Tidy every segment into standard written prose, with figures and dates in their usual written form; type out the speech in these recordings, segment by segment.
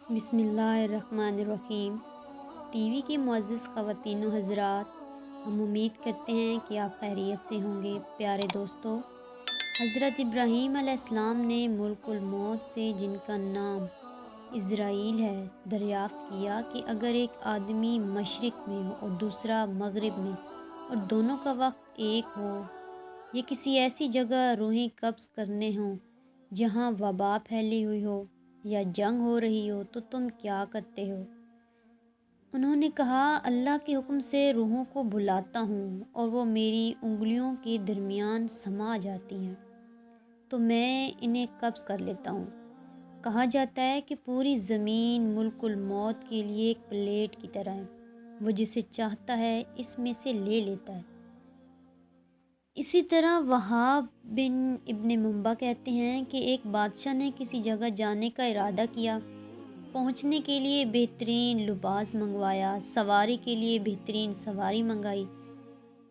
بسم اللہ الرحمن الرحیم۔ ٹی وی کے معزز خواتین و حضرات، ہم امید کرتے ہیں کہ آپ خیریت سے ہوں گے۔ پیارے دوستو، حضرت ابراہیم علیہ السلام نے ملک الموت سے، جن کا نام اسرائیل ہے، دریافت کیا کہ اگر ایک آدمی مشرق میں ہو اور دوسرا مغرب میں اور دونوں کا وقت ایک ہو، یہ کسی ایسی جگہ روحیں قبض کرنے ہوں جہاں وبا پھیلی ہوئی ہو یا جنگ ہو رہی ہو، تو تم کیا کرتے ہو؟ انہوں نے کہا، اللہ کے حکم سے روحوں کو بلاتا ہوں اور وہ میری انگلیوں کے درمیان سما جاتی ہیں تو میں انہیں قبض کر لیتا ہوں۔ کہا جاتا ہے کہ پوری زمین ملک الموت کے لیے ایک پلیٹ کی طرح ہے، وہ جسے چاہتا ہے اس میں سے لے لیتا ہے۔ اسی طرح وہاب بن ابن منبع کہتے ہیں کہ ایک بادشاہ نے کسی جگہ جانے کا ارادہ کیا، پہنچنے کے لیے بہترین لباس منگوایا، سواری کے لیے بہترین سواری منگائی،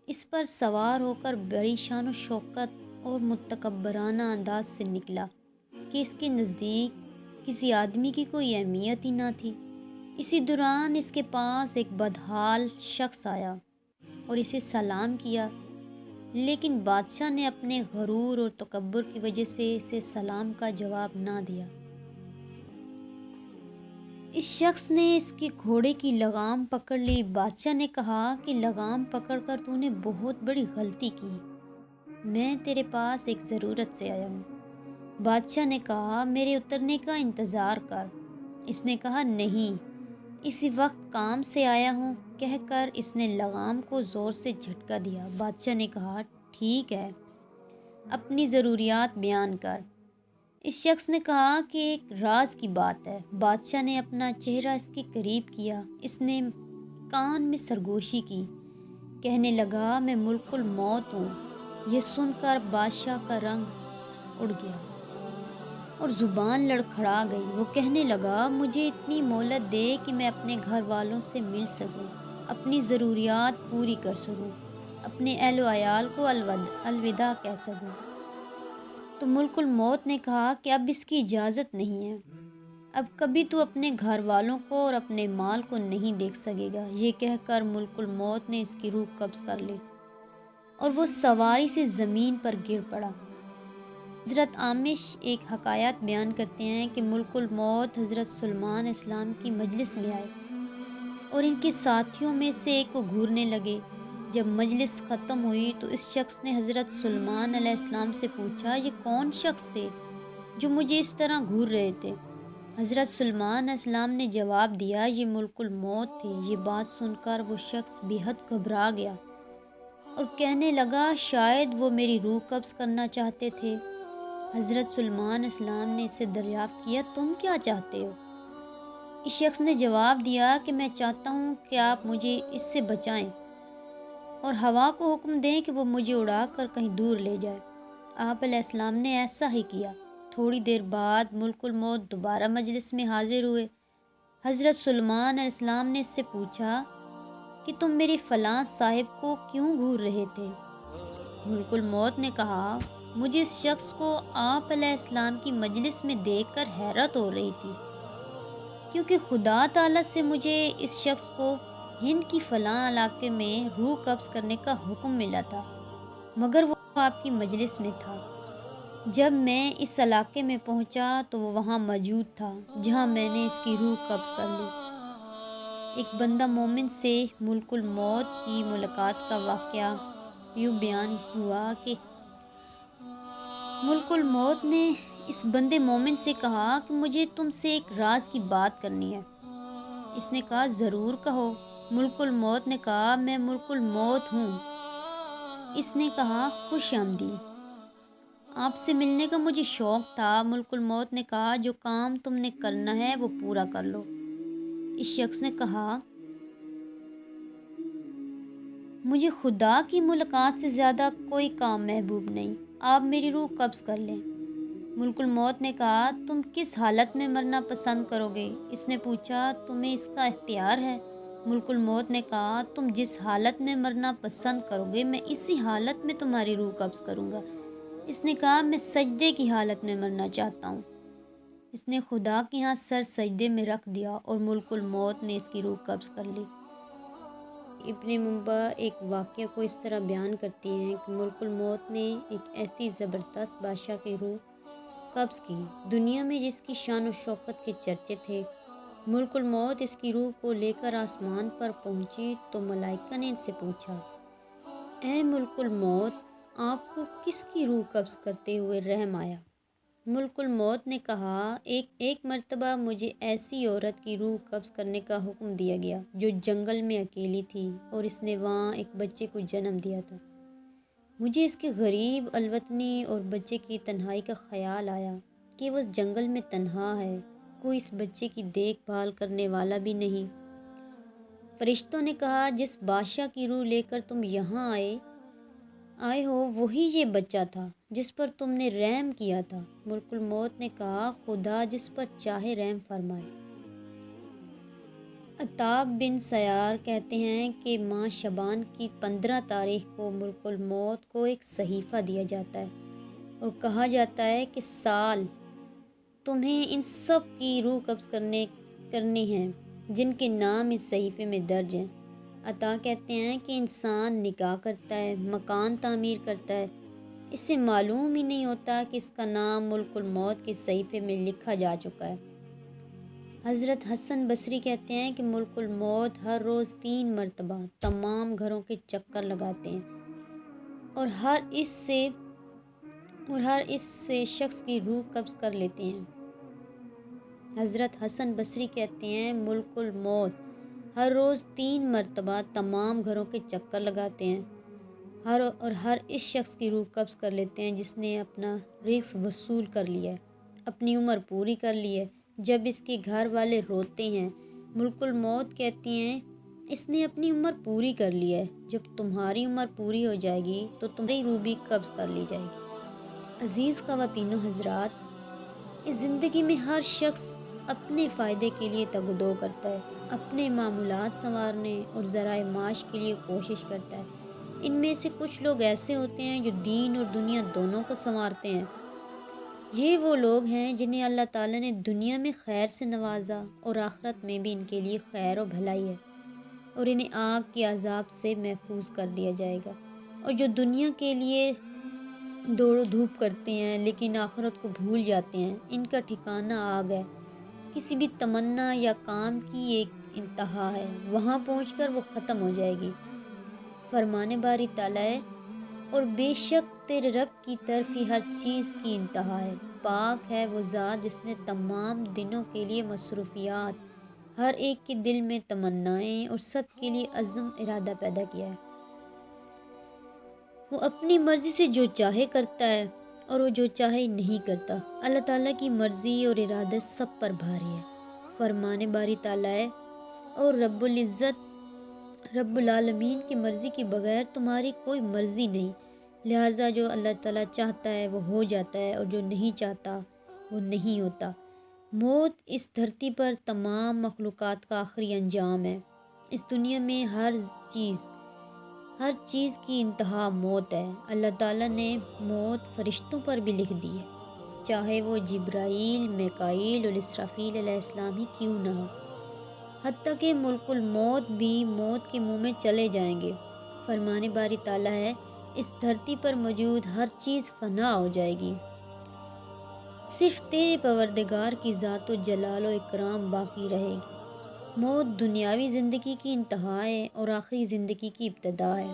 اس پر سوار ہو کر بڑی شان و شوکت اور متکبرانہ انداز سے نکلا کہ اس کے نزدیک کسی آدمی کی کوئی اہمیت ہی نہ تھی۔ اسی دوران اس کے پاس ایک بدحال شخص آیا اور اسے سلام کیا، لیکن بادشاہ نے اپنے غرور اور تکبر کی وجہ سے اسے سلام کا جواب نہ دیا۔ اس شخص نے اس کے گھوڑے کی لگام پکڑ لی۔ بادشاہ نے کہا کہ لگام پکڑ کر تو نے بہت بڑی غلطی کی، میں تیرے پاس ایک ضرورت سے آیا ہوں۔ بادشاہ نے کہا، میرے اترنے کا انتظار کر۔ اس نے کہا، نہیں، اسی وقت کام سے آیا ہوں، کہہ کر اس نے لگام کو زور سے جھٹکا دیا۔ بادشاہ نے کہا، ٹھیک ہے، اپنی ضروریات بیان کر۔ اس شخص نے کہا کہ ایک راز کی بات ہے۔ بادشاہ نے اپنا چہرہ اس کے قریب کیا، اس نے کان میں سرگوشی کی، کہنے لگا، میں ملک الموت ہوں۔ یہ سن کر بادشاہ کا رنگ اڑ گیا اور زبان لڑکھڑا گئی۔ وہ کہنے لگا، مجھے اتنی مہلت دے کہ میں اپنے گھر والوں سے مل سکوں، اپنی ضروریات پوری کر سکوں، اپنے اہل و عیال کو الوداع کہہ سکوں۔ تو ملک الموت نے کہا کہ اب اس کی اجازت نہیں ہے، اب کبھی تو اپنے گھر والوں کو اور اپنے مال کو نہیں دیکھ سکے گا۔ یہ کہہ کر ملک الموت نے اس کی روح قبض کر لی اور وہ سواری سے زمین پر گر پڑا۔ حضرت عامش ایک حکایت بیان کرتے ہیں کہ ملک الموت حضرت سلیمان السلام کی مجلس میں آئے اور ان کے ساتھیوں میں سے ایک کو گھورنے لگے۔ جب مجلس ختم ہوئی تو اس شخص نے حضرت سلیمان علیہ السلام سے پوچھا، یہ کون شخص تھے جو مجھے اس طرح گھور رہے تھے؟ حضرت سلیمان علیہ السلام نے جواب دیا، یہ ملک الموت تھے۔ یہ بات سن کر وہ شخص بے حد گھبرا گیا اور کہنے لگا، شاید وہ میری روح قبض کرنا چاہتے تھے۔ حضرت سلیمان علیہ السلام نے اس سے دریافت کیا، تم کیا چاہتے ہو؟ اس شخص نے جواب دیا کہ میں چاہتا ہوں کہ آپ مجھے اس سے بچائیں اور ہوا کو حکم دیں کہ وہ مجھے اڑا کر کہیں دور لے جائے۔ آپ علیہ السلام نے ایسا ہی کیا۔ تھوڑی دیر بعد ملک الموت دوبارہ مجلس میں حاضر ہوئے۔ حضرت سلیمان علیہ السلام نے اس سے پوچھا کہ تم میرے فلاں صاحب کو کیوں گھور رہے تھے؟ ملک الموت نے کہا، مجھے اس شخص کو آپ علیہ السلام کی مجلس میں دیکھ کر حیرت ہو رہی تھی، کیونکہ خدا تعالیٰ سے مجھے اس شخص کو ہند کی فلاں علاقے میں روح قبض کرنے کا حکم ملا تھا، مگر وہ آپ کی مجلس میں تھا۔ جب میں اس علاقے میں پہنچا تو وہ وہاں موجود تھا جہاں میں نے اس کی روح قبض کر لی۔ ایک بندہ مومن سے ملک الموت کی ملاقات کا واقعہ یوں بیان ہوا کہ ملک الموت نے اس بندے مومن سے کہا کہ مجھے تم سے ایک راز کی بات کرنی ہے۔ اس نے کہا، ضرور کہو۔ ملک الموت نے کہا، میں ملک الموت ہوں۔ اس نے کہا، خوش آمدید، آپ سے ملنے کا مجھے شوق تھا۔ ملک الموت نے کہا، جو کام تم نے کرنا ہے وہ پورا کر لو۔ اس شخص نے کہا، مجھے خدا کی ملاقات سے زیادہ کوئی کام محبوب نہیں، آپ میری روح قبض کر لیں۔ ملک الموت نے کہا، تم کس حالت میں مرنا پسند کرو گے؟ اس نے پوچھا، تمہیں اس کا اختیار ہے؟ ملک الموت نے کہا، تم جس حالت میں مرنا پسند کرو گے میں اسی حالت میں تمہاری روح قبض کروں گا۔ اس نے کہا، میں سجدے کی حالت میں مرنا چاہتا ہوں۔ اس نے خدا کے ہاں سر سجدے میں رکھ دیا اور ملک الموت نے اس کی روح قبض کر لی۔ ابن منبع ایک واقعہ کو اس طرح بیان کرتی ہیں کہ ملک الموت نے ایک ایسی زبردست بادشاہ کی روح قبض کی دنیا میں جس کی شان و شوکت کے چرچے تھے۔ ملک الموت اس کی روح کو لے کر آسمان پر پہنچی تو ملائکہ نے ان سے پوچھا، اے ملک الموت، آپ کو کس کی روح قبض کرتے ہوئے رحم آیا؟ ملک الموت نے کہا، ایک مرتبہ مجھے ایسی عورت کی روح قبض کرنے کا حکم دیا گیا جو جنگل میں اکیلی تھی اور اس نے وہاں ایک بچے کو جنم دیا تھا۔ مجھے اس کے غریب الوطنی اور بچے کی تنہائی کا خیال آیا کہ وہ اس جنگل میں تنہا ہے، کوئی اس بچے کی دیکھ بھال کرنے والا بھی نہیں۔ فرشتوں نے کہا، جس بادشاہ کی روح لے کر تم یہاں آئے ہو وہی یہ بچہ تھا جس پر تم نے رحم کیا تھا۔ ملک الموت نے کہا، خدا جس پر چاہے رحم فرمائے۔ عتاب بن سیار کہتے ہیں کہ ماہ شعبان کی 15 تاریخ کو ملک الموت کو ایک صحیفہ دیا جاتا ہے اور کہا جاتا ہے کہ سال تمہیں ان سب کی روح قبض کرنی ہیں جن کے نام اس صحیفے میں درج ہیں۔ عطا کہتے ہیں کہ انسان نکاح کرتا ہے، مکان تعمیر کرتا ہے، اسے معلوم ہی نہیں ہوتا کہ اس کا نام ملک الموت کے صحیفے میں لکھا جا چکا ہے۔ حضرت حسن بصری کہتے ہیں کہ ملک الموت ہر روز 3 مرتبہ تمام گھروں کے چکر لگاتے ہیں اور ہر اس سے شخص کی روح قبض کر لیتے ہیں۔ حضرت حسن بصری کہتے ہیں ملک الموت ہر روز 3 مرتبہ تمام گھروں کے چکر لگاتے ہیں اور ہر اس شخص کی روح قبض کر لیتے ہیں جس نے اپنا رزق وصول کر لیا ہے، اپنی عمر پوری کر لی ہے۔ جب اس کے گھر والے روتے ہیں، ملک الموت کہتی ہیں، اس نے اپنی عمر پوری کر لی ہے، جب تمہاری عمر پوری ہو جائے گی تو تمہاری روح بھی قبض کر لی جائے گی۔ عزیز خواتین و حضرات، اس زندگی میں ہر شخص اپنے فائدے کے لیے تگ و دو کرتا ہے، اپنے معمولات سنوارنے اور ذرائع معاش کے لیے کوشش کرتا ہے۔ ان میں سے کچھ لوگ ایسے ہوتے ہیں جو دین اور دنیا دونوں کو سنوارتے ہیں۔ یہ وہ لوگ ہیں جنہیں اللہ تعالیٰ نے دنیا میں خیر سے نوازا اور آخرت میں بھی ان کے لیے خیر و بھلائی ہے اور انہیں آگ کے عذاب سے محفوظ کر دیا جائے گا۔ اور جو دنیا کے لیے دوڑ و دھوپ کرتے ہیں لیکن آخرت کو بھول جاتے ہیں، ان کا ٹھکانہ آگ ہے۔ کسی بھی تمنا یا کام کی ایک انتہا ہے، وہاں پہنچ کر وہ ختم ہو جائے گی۔ فرمان باری تعالیٰ ہے، اور بے شک تیرے رب کی طرف ہی ہر چیز کی انتہا ہے۔ پاک ہے وہ ذات جس نے تمام دنوں کے لیے مصروفیات، ہر ایک کے دل میں تمنائیں اور سب کے لیے عزم ارادہ پیدا کیا ہے۔ وہ اپنی مرضی سے جو چاہے کرتا ہے اور وہ جو چاہے نہیں کرتا۔ اللہ تعالیٰ کی مرضی اور ارادہ سب پر بھاری ہے۔ فرمان باری تعالیٰ ہے، اور رب العزت رب العالمین کی مرضی کے بغیر تمہاری کوئی مرضی نہیں، لہٰذا جو اللہ تعالیٰ چاہتا ہے وہ ہو جاتا ہے اور جو نہیں چاہتا وہ نہیں ہوتا۔ موت اس دھرتی پر تمام مخلوقات کا آخری انجام ہے۔ اس دنیا میں ہر چیز کی انتہا موت ہے۔ اللہ تعالیٰ نے موت فرشتوں پر بھی لکھ دی ہے، چاہے وہ جبرائیل، میکائیل اور اسرافیل علیہ السلام ہی کیوں نہ ہو، حتیٰ کہ ملک الموت بھی موت کے منہ میں چلے جائیں گے۔ فرمان باری تعالیٰ ہے، اس دھرتی پر موجود ہر چیز فنا ہو جائے گی، صرف تیرے پروردگار کی ذات و جلال و اکرام باقی رہے گی۔ موت دنیاوی زندگی کی انتہا ہے اور آخری زندگی کی ابتدا ہے۔